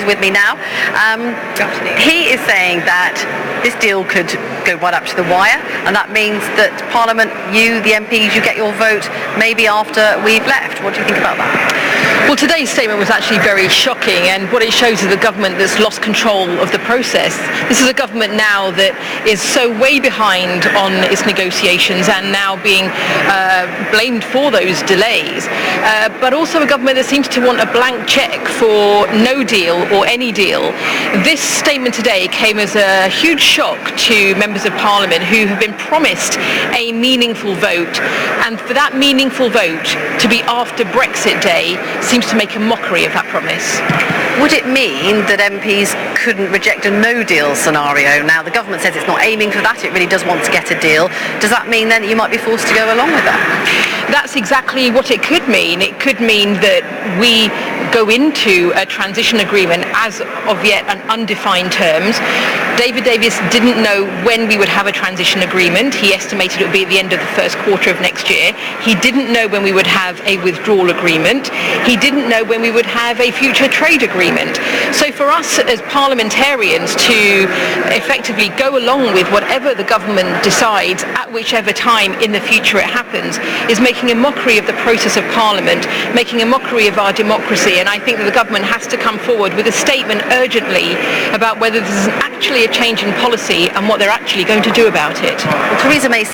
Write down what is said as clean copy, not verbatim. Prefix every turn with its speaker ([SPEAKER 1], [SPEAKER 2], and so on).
[SPEAKER 1] He's with me now. He is saying that this deal could go right up to the wire, and that means that Parliament, you, the MPs, you get your vote maybe after we've left. What do you think about that?
[SPEAKER 2] Well, today's statement was actually very shocking, and what it shows is a government that's lost control of the process. This is a government now that is so way behind on its negotiations and now being blamed for those delays, but also a government that seems to want a blank cheque for no deal or any deal. This statement today came as a huge shock to members of Parliament who have been promised a meaningful vote, and for that meaningful vote to be after Brexit Day seems to make a mockery of that promise.
[SPEAKER 1] Would it mean that MPs couldn't reject a no-deal scenario? Now, the government says it's not aiming for that, it really does want to get a deal. Does that mean then that you might be forced to go along with that?
[SPEAKER 2] That's exactly what it could mean. It could mean that we go into a transition agreement as of yet an undefined terms. David Davis didn't know when we would have a transition agreement. He estimated it would be at the end of the first quarter of next year. He didn't know when we would have a withdrawal agreement. He didn't know when we would have a future trade agreement. So for us as parliamentarians to effectively go along with whatever the government decides at whichever time in the future it happens is making a mockery of the process of Parliament, making a mockery of our democracy, and I think that the government has to come forward with a statement urgently about whether this is actually a change in policy and what they're actually going to do about it.
[SPEAKER 1] Well, Theresa May